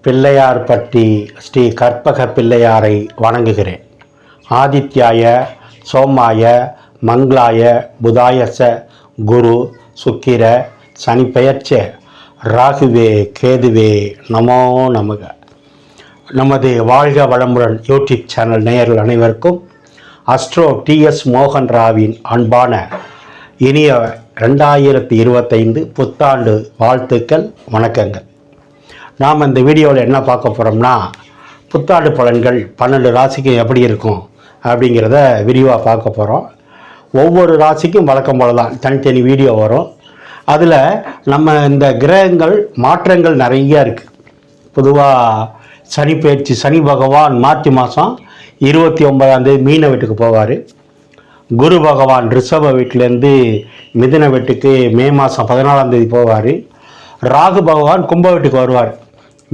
பிள்ளையார்பட்டி ஸ்ரீ கற்பக பிள்ளையாரை வணங்குகிறேன். ஆதித்யாய சோமாய மங்களாய புதாயச குரு சுக்கிர சனி பெயர்ச்ச ராகுவே கேதுவே நமோ நமக. நமது வாழ்க வளமுடன் யூடியூப் சேனல் நேயர்கள் அனைவருக்கும் அஸ்ட்ரோ டிஎஸ் மோகன் ராவின் அன்பான இனிய 2025 புத்தாண்டு வாழ்த்துக்கள், வணக்கங்கள். நாம் இந்த வீடியோவில் என்ன பார்க்க போகிறோம்னா, புத்தாண்டு பலன்கள் 12 ராசிக்கு எப்படி இருக்கும் அப்படிங்கிறத விரிவாக பார்க்க போகிறோம். ஒவ்வொரு ராசிக்கும் வழக்கம் போல தான் தனித்தனி வீடியோ வரும். அதில் நம்ம இந்த கிரகங்கள் மாற்றங்கள் நிறைய இருக்குது. பொதுவாக சனி பயிற்சி, சனி பகவான் மார்ச் மாதம் 29ஆம் மீன வீட்டுக்கு போவார். குரு பகவான் ரிஷப வீட்டிலேருந்து மிதுன வீட்டுக்கு மே மாதம் 14ஆம் போவார். ராகு பகவான் கும்ப வீட்டுக்கு வருவார்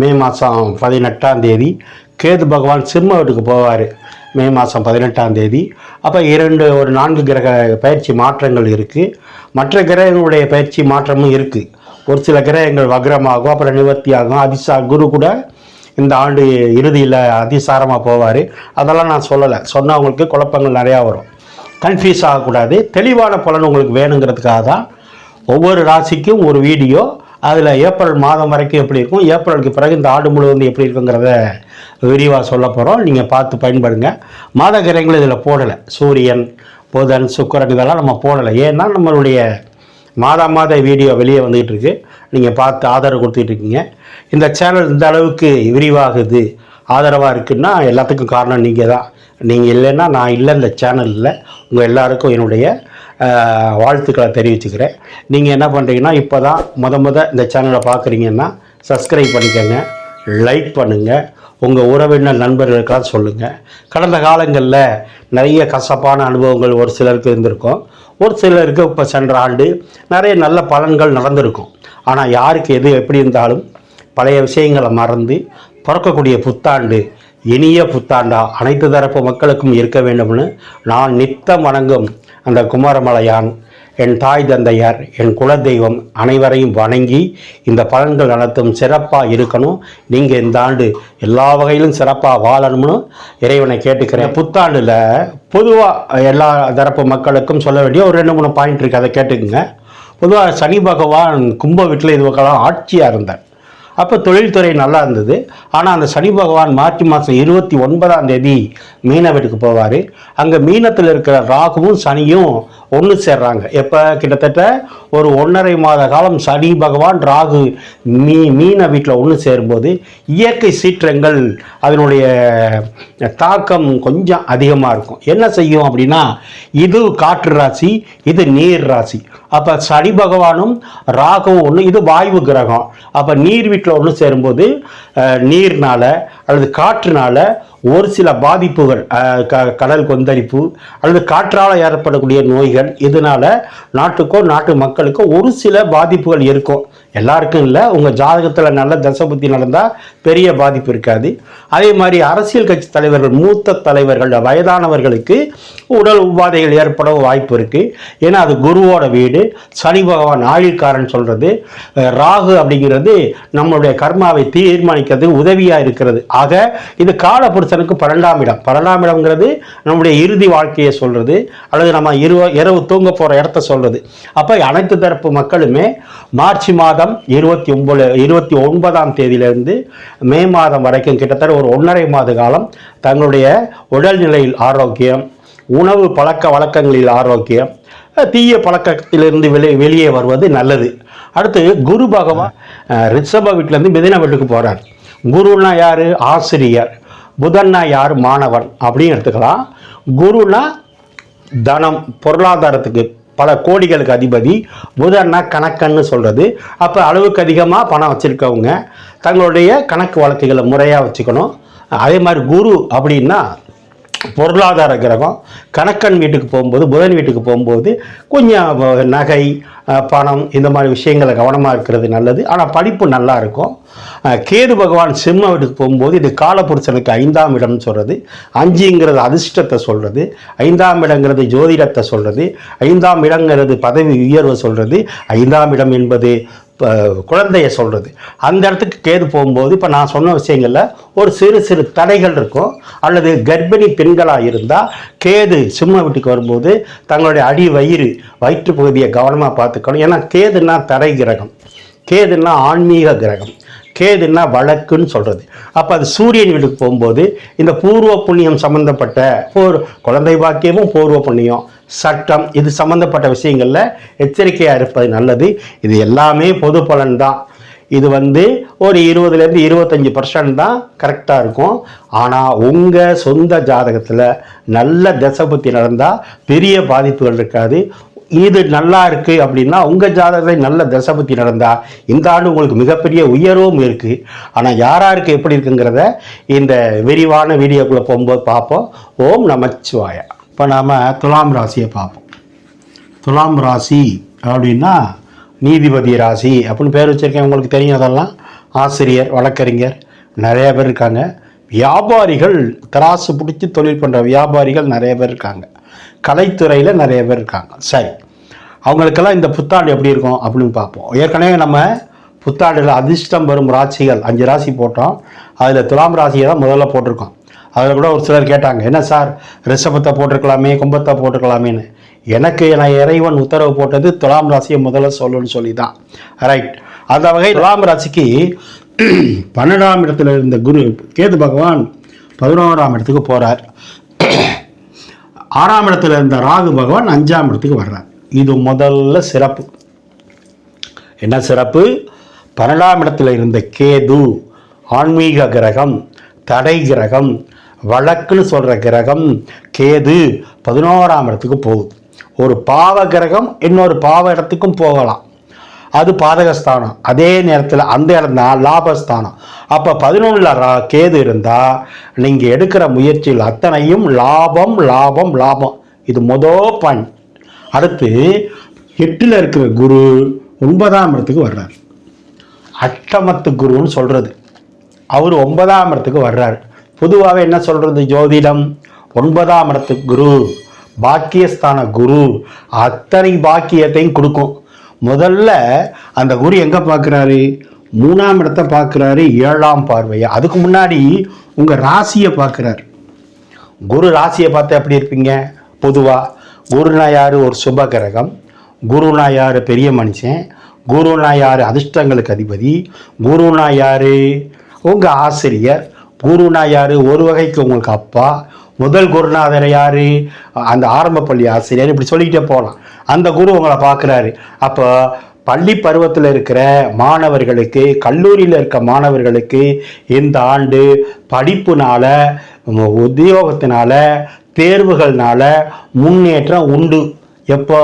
மே மாதம் 18ஆம். கேது பகவான் சிம்ம வீட்டுக்கு போவார் மே மாதம் 18ஆம். அப்போ ஒரு 4 கிரக பயிற்சி மாற்றங்கள் இருக்குது. மற்ற கிரகங்களுடைய பயிற்சி மாற்றமும் இருக்குது. ஒரு சில கிரகங்கள் வக்ரமாகும், அப்புறம் நிவர்த்தி ஆகும். குரு கூட இந்த ஆண்டு இறுதியில் அதிசாரமாக போவார். அதெல்லாம் நான் சொல்லலை, சொன்னவங்களுக்கு குழப்பங்கள் நிறையா வரும். கன்ஃபியூஸ் ஆகக்கூடாது. தெளிவான பலன் உங்களுக்கு வேணுங்கிறதுக்காக தான் ஒவ்வொரு ராசிக்கும் ஒரு வீடியோ. அதில் ஏப்ரல் மாதம் வரைக்கும் எப்படி இருக்கும், ஏப்ரலுக்கு பிறகு இந்த ஆண்டு முழுவதும் எப்படி இருக்குங்கிறத விரிவாக சொல்ல போகிறோம். நீங்கள் பார்த்து பயன்படுங்க. மாத கிரகங்கள் இதில் போடலை. சூரியன், புதன், சுக்கிரன் இதெல்லாம் நம்ம போடலை. ஏன்னா நம்மளுடைய மாத வீடியோ வெளியே வந்துகிட்டு இருக்கு. நீங்கள் பார்த்து ஆதரவு கொடுத்துட்டு இருக்கீங்க. இந்த சேனல் இந்த அளவுக்கு விரிவாகுது, ஆதரவாக இருக்குன்னா எல்லாத்துக்கும் காரணம் நீங்கள் தான். நீங்கள் இல்லைன்னா நான் இல்லை, இந்த சேனலில். உங்கள் எல்லாருக்கும் என்னுடைய வாழ்த்துக்களை தெரிவிச்சுக்கிறேன். நீங்கள் என்ன பண்ணுறீங்கன்னா, இப்போ தான் இந்த சேனலை பார்க்குறீங்கன்னா சப்ஸ்கிரைப் பண்ணிக்கோங்க, லைக் பண்ணுங்கள், உங்கள் உறவினர் நண்பர்களுக்கெல்லாம் சொல்லுங்கள். கடந்த காலங்களில் நிறைய கசப்பான அனுபவங்கள் ஒரு சிலருக்கு இருந்திருக்கும். ஒரு சிலருக்கு இப்போ சென்ற ஆண்டு நிறைய நல்ல பலன்கள் நடந்திருக்கும். ஆனால் யாருக்கு எது எப்படி இருந்தாலும் பழைய விஷயங்களை மறந்து பிறக்கக்கூடிய புத்தாண்டு இனிய புத்தாண்டா அனைத்து தரப்பு மக்களுக்கும் இருக்க வேண்டும்னு நான் நித்தம் வணங்கும் அந்த குமாரமலையான், என் தாய் தந்தையார், என் குலதெய்வம் அனைவரையும் வணங்கி இந்த பலன்கள் அனைத்தும் சிறப்பாக இருக்கணும். நீங்கள் இந்த ஆண்டு எல்லா வகையிலும் சிறப்பாக வாழணும்னு இறைவனை கேட்டுக்கிறேன். புத்தாண்டில் பொதுவாக எல்லா தரப்பு மக்களுக்கும் சொல்ல வேண்டிய ஒரு 2-3 பாயிண்ட் இருக்குது, அதை கேட்டுக்குங்க. பொதுவாக சனி பகவான் கும்ப வீட்டில் இது பக்கம் ஆட்சியாக இருந்தார். அப்போ தொழில்துறை நல்லா இருந்தது. ஆனால் அந்த சனி பகவான் மார்ச் மாதம் 29ஆம் மீன வீட்டுக்கு போவார். அங்கே மீனத்தில் இருக்கிற ராகுவும் சனியும் ஒன்று சேர்றாங்க. எப்போ கிட்டத்தட்ட ஒரு 1.5 மாத காலம் சனி பகவான் ராகு மீன வீட்டில் ஒன்று சேரும்போது இயற்கை சீற்றங்கள் அதனுடைய தாக்கம் கொஞ்சம் அதிகமாக இருக்கும். என்ன செய்யும் அப்படின்னா, இது காற்று ராசி, இது நீர் ராசி. அப்போ சனி பகவானும் ராகுவும் ஒன்று, இது வாயு கிரகம். அப்போ நீர் வீட்டில் ஒன்று சேரும்போது நீர்னால அல்லது காற்றுனால ஒரு சில பாதிப்புகள், கடல் கொந்தளிப்பு அல்லது காற்றால் ஏற்படக்கூடிய நோய்கள், இதனால் நாட்டுக்கோ நாட்டு மக்களுக்கோ ஒரு சில பாதிப்புகள் இருக்கும். எல்லாருக்கும் இல்லை. உங்கள் ஜாதகத்தில் நல்ல தசபுத்தி நடந்தால் பெரிய பாதிப்பு இருக்காது. அதே மாதிரி அரசியல் கட்சி தலைவர்கள், மூத்த தலைவர்கள், வயதானவர்களுக்கு உடல் உபாதைகள் ஏற்பட வாய்ப்பு இருக்குது. ஏன்னா அது குருவோட வீடு. சனி பகவான் ஆயுள்காரன் சொல்கிறது. ராகு அப்படிங்கிறது நம்மளுடைய கர்மாவை தீர்மானிக்கிறது உதவியாக இருக்கிறது. ஆக இது காலபுருஷனுக்கு 12ஆம் இடம். 12ஆம் இடம்ங்கிறது நம்முடைய இறுதி வாழ்க்கையை சொல்கிறது, அல்லது நம்ம இரவு தூங்க போகிற இடத்த சொல்கிறது. அப்போ அனைத்து தரப்பு மக்களுமே மார்ச் மாதம் 29ஆம் தேதியிலிருந்து மே மாதம் வரைக்கும் கிட்டத்தட்ட ஒரு 1.5 மாத காலம் தங்களுடைய உடல்நிலையில் ஆரோக்கியம், உணவு பழக்க வழக்கங்களில் ஆரோக்கியம், தீய பழக்கத்திலிருந்து வெளியே வருவது நல்லது. அடுத்து குரு பகவான் ரிஷப வீட்டிலேருந்து மிதுன வீட்டுக்கு போகிறார். குருன்னா யார்? ஆசிரியர். புதன்னா யார்? மாணவன் அப்படின்னு எடுத்துக்கலாம். குருனா தனம், பொருளாதாரத்துக்கு பல கோடிகளுக்கு அதிபதி. புதன்னா கணக்கன்னு சொல்கிறது. அப்போ அளவுக்கு அதிகமாக பணம் வச்சுருக்கவங்க தங்களுடைய கணக்கு வழக்குகளை முறையாக வச்சுக்கணும். அதே மாதிரி குரு அப்படின்னா பொருளாதார கிரகம். கணக்கன் வீட்டுக்கு போகும்போது, புதன் வீட்டுக்கு போகும்போது கொஞ்சம் நகை, பணம் இந்த மாதிரி விஷயங்களை கவனமாக இருக்கிறது நல்லது. ஆனால் படிப்பு நல்லா இருக்கும். கேது பகவான் சிம்ம வீட்டுக்கு போகும்போது இது காலபுருஷனுக்கு 5ஆம் இடம்னு சொல்கிறது. 5ங்கிறது அதிர்ஷ்டத்தை சொல்கிறது, 5ஆம் இடங்கிறது ஜோதிடத்தை சொல்கிறது, 5ஆம் இடங்கிறது பதவி உயர்வை சொல்கிறது, 5ஆம் இடம் என்பது குழந்தைய சொல்கிறது. அந்த இடத்துக்கு கேது போகும்போது இப்போ நான் சொன்ன விஷயங்களில் ஒரு சிறு சிறு தடைகள் இருக்கும். அல்லது கர்ப்பிணி பெண்களாக இருந்தால் கேது சிம்ம வீட்டுக்கு வரும்போது தங்களுடைய வயிற்று பகுதியை கவனமாக பார்த்துக்கணும். ஏன்னா கேதுன்னா தடை கிரகம், கேதுன்னா ஆன்மீக கிரகம், கேதுன்னா வழக்குன்னு சொல்கிறது. அப்போ அது சூரியன் வீட்டுக்கு போகும்போது இந்த பூர்வ புண்ணியம் சம்மந்தப்பட்ட ஒரு குழந்தை பாக்கியமும் பூர்வ புண்ணியம் சட்டம் இது சம்மந்தப்பட்ட விஷயங்களில் எச்சரிக்கையாக இருப்பது நல்லது. இது எல்லாமே பொது பலன் தான். இது ஒரு 20% 25% தான் கரெக்டாக இருக்கும். ஆனால் உங்கள் சொந்த ஜாதகத்தில் நல்ல தசபுத்தி நடந்தால் பெரிய பாதிப்புகள் இருக்காது. இது நல்லா இருக்குது அப்படின்னா உங்கள் ஜாதகத்தில் நல்ல தசபுத்தி நடந்தால் இந்த ஆண்டு உங்களுக்கு மிகப்பெரிய உயர்வும் இருக்குது. ஆனால் யாராருக்கு எப்படி இருக்குங்கிறத இந்த விரிவான வீடியோக்குள்ளே போகும்போது பார்ப்போம். ஓம் நமச்சிவாய. இப்போ நாம் துலாம் ராசியை பார்ப்போம். துலாம் ராசி அப்படின்னா நீதிபதி ராசி அப்படின்னு பேர் வச்சுருக்கேன். உங்களுக்கு தெரியும். அதெல்லாம் ஆசிரியர், வழக்கறிஞர் நிறைய பேர் இருக்காங்க. வியாபாரிகள், தராசு பிடிச்சி தொழில் பண்ணுற வியாபாரிகள் நிறைய பேர் இருக்காங்க. கலைத்துறையில் நிறைய பேர் இருக்காங்க. சரி, அவங்களுக்கெல்லாம் இந்த புத்தாண்டு எப்படி இருக்கும் அப்படின்னு பார்ப்போம். ஏற்கனவே நம்ம புத்தாண்டில் அதிர்ஷ்டம் வரும் ராசிகள் 5 ராசி போட்டோம். அதில் துலாம் ராசியை தான் முதல்ல போட்டிருக்கோம். அதில் கூட ஒரு சிலர் கேட்டாங்க, என்ன சார் ரிஷபத்தை போட்டிருக்கலாமே, கும்பத்தை போட்டிருக்கலாமேன்னு. எனக்கு நான் இறைவன் உத்தரவு போட்டது துலாம் ராசியை முதல்ல சொல்லணும்னு சொல்லி தான். ரைட். அந்த வகை துலாம் ராசிக்கு 12ஆம் இடத்துல இருந்த குரு கேது பகவான் 11ஆம் இடத்துக்கு போகிறார். 6ஆம் இடத்துல இருந்த ராகு பகவான் 5ஆம் இடத்துக்கு வர்றார். இது முதல்ல சிறப்பு. என்ன சிறப்பு? 12ஆம் இடத்துல இருந்த கேது ஆன்மீக கிரகம், தடை கிரகம், வழக்குன்னு சொல்கிற கிரகம் கேது 11ஆம் இடத்துக்கு போகுது. ஒரு பாவ கிரகம் இன்னொரு பாவ இடத்துக்கும் போகலாம். அது பாதகஸ்தானம். அதே நேரத்தில் அந்த இடம் தான் லாபஸ்தானம். அப்போ 11ல் கேது இருந்தால் நீங்கள் எடுக்கிற முயற்சியில் அத்தனையும் லாபம் லாபம் லாபம். இது மொதல் பாயிண்ட். அடுத்து 8ல் இருக்கிற குரு 9ஆம் இடத்துக்கு வர்றார். அஷ்டமத்து குருன்னு சொல்கிறது. அவர் 9ஆம் இடத்துக்கு வர்றார். பொதுவாக என்ன சொல்கிறது ஜோதிடம்? 9ஆம் இடத்துக்கு குரு பாக்கியஸ்தான குரு அத்தனை பாக்கியத்தையும் கொடுக்கும். முதல்ல அந்த குரு எங்கே பார்க்குறாரு? 3ஆம் இடத்தை பார்க்குறாரு, 7ஆம் பார்வையை. அதுக்கு முன்னாடி உங்கள் ராசியை பார்க்குறாரு. குரு ராசியை பார்த்தா எப்படி இருப்பீங்க? பொதுவாக குருனா யார்? ஒரு சுப கிரகம். குருனா யார்? பெரிய மனுஷன். குருனா யார்? அதிர்ஷ்டங்களுக்கு அதிபதி. குருனா யார்? உங்கள் ஆசிரியர். குருனா யார்? ஒரு வகைக்கு உங்களுக்கு அப்பா. முதல் குருநாதர் யார்? அந்த ஆரம்ப பள்ளி ஆசிரியர். இப்படி சொல்லிக்கிட்டே போகலாம். அந்த குரு உங்களை பார்க்குறாரு. அப்போ பள்ளி பருவத்தில் இருக்கிற மாணவர்களுக்கு, கல்லூரியில் இருக்க மாணவர்களுக்கு இந்த ஆண்டு படிப்புனால, உத்தியோகத்தினால, தேர்வுகள்னால முன்னேற்றம் உண்டு. எப்போ?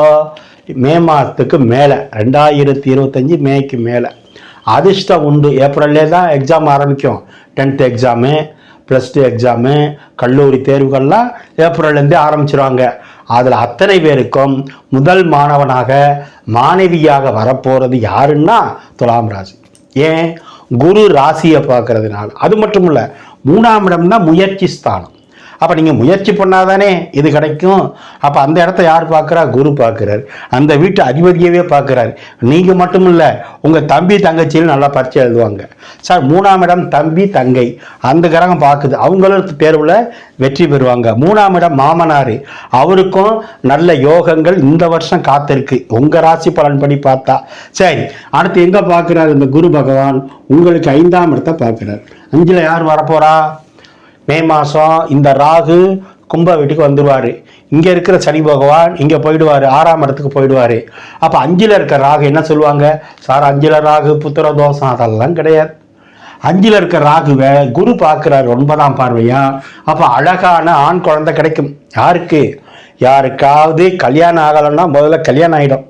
மே மாதத்துக்கு மேலே, 2025 மேக்கு மேலே அதிர்ஷ்டம் உண்டு. ஏப்ரல்லே தான் எக்ஸாம் ஆரம்பிக்கும். 10th எக்ஸாமு, +2 எக்ஸாமு, கல்லூரி தேர்வுகள்லாம் ஏப்ரல்லேருந்தே ஆரம்பிச்சிருவாங்க. அதில் அத்தனை பேருக்கும் முதல் மாணவனாக, மாணவியாக வரப்போகிறது யாருன்னா துலாம் ராசி. ஏன்? குரு ராசியை பார்க்கறதுனால. அது மட்டும் இல்லை, 3ஆம் இடம் தான் முயற்சி ஸ்தானம். அப்போ நீங்கள் முயற்சி பண்ணாதானே இது கிடைக்கும். அப்போ அந்த இடத்த யார் பார்க்குறா? குரு பார்க்குறாரு. அந்த வீட்டு அதிபதியவே பார்க்குறாரு. நீங்கள் மட்டும் இல்லை, உங்கள் தம்பி தங்கச்சியில் நல்லா பரீட்சை எழுதுவாங்க. சார் 3ஆம் இடம் தம்பி தங்கை அந்த கிரகம் பார்க்குது. அவங்களும் தேர்வில் வெற்றி பெறுவாங்க. 3ஆம் இடம் மாமனார், அவருக்கும் நல்ல யோகங்கள் இந்த வருஷம் காத்திருக்கு உங்கள் ராசி பலன் படி பார்த்தா. சரி, அடுத்து எங்கே பார்க்குறாரு இந்த குரு பகவான்? உங்களுக்கு 5ஆம் இடத்தை பார்க்குறாரு. 5ல் யார் வரப்போகிறா? மே மாதம் இந்த ராகு கும்ப வீட்டுக்கு வந்துடுவார். இங்கே இருக்கிற சனி பகவான் இங்கே போயிடுவார், 6ஆம் இடத்துக்கு போயிடுவார். அப்போ 5ல் இருக்க ராகு என்ன சொல்லுவாங்க? சார் 5ல் ராகு புத்திர தோஷம் அதெல்லாம் கிடையாது. 5ல் இருக்க ராகுவை குரு பார்க்குறாரு 9ஆம் பார்வையா. அப்போ அழகான ஆண் குழந்தை கிடைக்கும். யாருக்கு? யாருக்காவது கல்யாணம் ஆகலைன்னா முதல்ல கல்யாணம் ஆகிடும்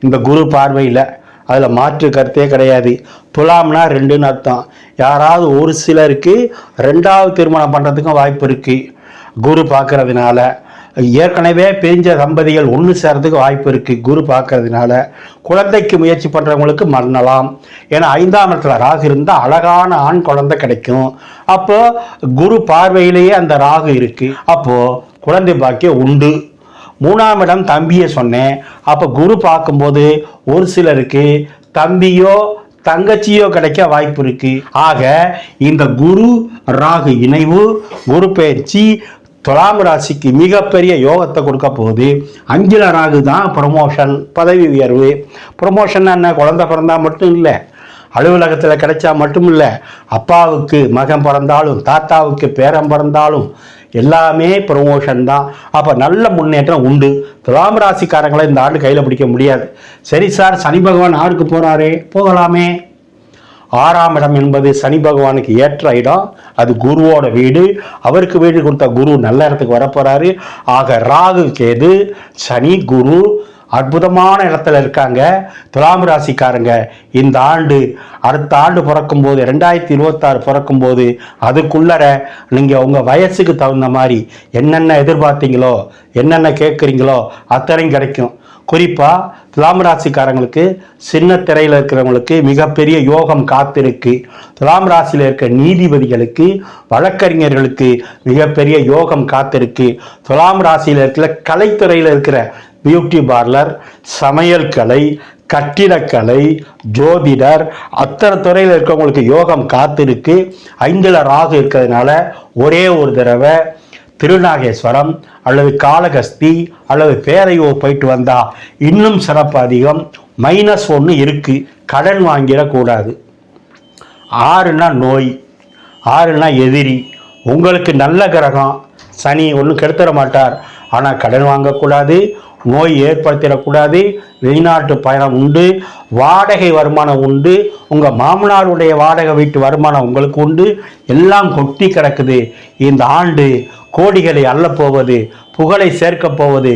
இந்த குரு பார்வையில். அதில் மாற்று கருத்தே கிடையாது. துலாம்னா 2ன்னு அர்த்தம். யாராவது ஒரு சிலருக்கு 2வது திருமணம் பண்ணுறதுக்கும் வாய்ப்பு இருக்குது குரு பார்க்கறதுனால. ஏற்கனவே பிரிஞ்ச தம்பதிகள் ஒன்று சேர்றதுக்கு வாய்ப்பு இருக்குது குரு பார்க்கறதுனால. குழந்தைக்கு முயற்சி பண்ணுறவங்களுக்கு மறக்கலாம். ஏன்னா 5ஆம் இடத்துல ராகு இருந்தால் அழகான ஆண் குழந்தை கிடைக்கும். அப்போ குரு பார்வையிலேயே அந்த ராகு இருக்குது. அப்போது குழந்தை பாக்கியம் உண்டு. 3ஆம் இடம் தம்பியை சொன்னேன். அப்போ குரு பார்க்கும்போது ஒரு சிலருக்கு தம்பியோ தங்கச்சியோ கிடைக்க வாய்ப்பு இருக்கு. ஆக இந்த குரு ராகு இணைவு, குரு பயிற்சி துலாம் ராசிக்கு மிகப்பெரிய யோகத்தை கொடுக்க போகுது. 5ல் ராகு தான் ப்ரொமோஷன், பதவி உயர்வு. ப்ரொமோஷன் என்ன, குழந்தை பிறந்தா மட்டும் இல்லை, அலுவலகத்தில் கிடைச்சா மட்டும் இல்லை, அப்பாவுக்கு மகன் பிறந்தாலும் தாத்தாவுக்கு பேரன் பிறந்தாலும் எல்லாமே ப்ரொமோஷன் தான். அப்போ நல்ல முன்னேற்றம் உண்டு. துலாம் ராசிக்காரங்களை இந்த ஆண்டு கையில் பிடிக்க முடியாது. சரி சார், சனி பகவான் ஆறுக்கு போகிறாரே, போகலாமே. 6ஆம் இடம் என்பது சனி பகவானுக்கு ஏற்ற இடம். அது குருவோட வீடு. அவருக்கு வீடு கொடுத்த குரு நல்ல இடத்துக்கு வரப்போறாரு. ஆக ராகு கேது சனி குரு அற்புதமான இடத்துல இருக்காங்க. துலாம் ராசிக்காரங்க இந்த ஆண்டு, அடுத்த ஆண்டு பிறக்கும் போது 2026 பிறக்கும் போது அதுக்குள்ளர நீங்கள் உங்கள் வயசுக்கு தகுந்த மாதிரி என்னென்ன எதிர்பார்த்தீங்களோ, என்னென்ன கேட்குறீங்களோ அத்தனையும் கிடைக்கும். குறிப்பாக துலாம் ராசிக்காரங்களுக்கு, சின்ன திரையில் இருக்கிறவங்களுக்கு மிகப்பெரிய யோகம் காத்திருக்கு. துலாம் ராசியில் இருக்க நீதிபதிகளுக்கு, வழக்கறிஞர்களுக்கு மிகப்பெரிய யோகம் காத்திருக்கு. துலாம் ராசியில் இருக்கிற கலைத்துறையில் இருக்கிற பியூட்டி பார்லர், சமையல் கலை, கட்டிடக்கலை, ஜோதிடர், அத்தனை துறையில் இருக்கிறவங்களுக்கு யோகம் காத்திருக்கு. 5ல் ராகு இருக்கிறதுனால ஒரே ஒரு தடவை திருநாகேஸ்வரம் அல்லது காளகஸ்தி அல்லது பேரையூர் போயிட்டு வந்தா இன்னும் சிறப்பு அதிகம். -1 இருக்கு, கடன் வாங்கிடக்கூடாது. 6னா நோய், 6னா எதிரி. உங்களுக்கு நல்ல கிரகம் சனி ஒன்றும் கெடுத்துட மாட்டார், ஆனால் கடன் வாங்கக்கூடாது, நோய் ஏற்படுத்திடக்கூடாது. வெளிநாட்டு பயணம் உண்டு, வாடகை வருமானம் உண்டு, உங்கள் மாமனாருடைய வாடகை வீட்டு வருமானம் உங்களுக்கு உண்டு. எல்லாம் கொட்டி கிடக்குது. இந்த ஆண்டு கோடிகளை அள்ளப்போவது, புகழை சேர்க்கப் போவது,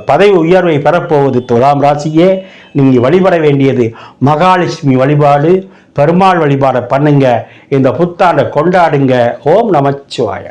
பதவி உயர்வை பெறப்போவது. துலாம் ராசியே, நீங்கள் வழிபட வேண்டியது மகாலட்சுமி வழிபாடு, பெருமாள் வழிபாடை பண்ணுங்க. இந்த புத்தாண்டை கொண்டாடுங்க. ஓம் நமச்சிவாய.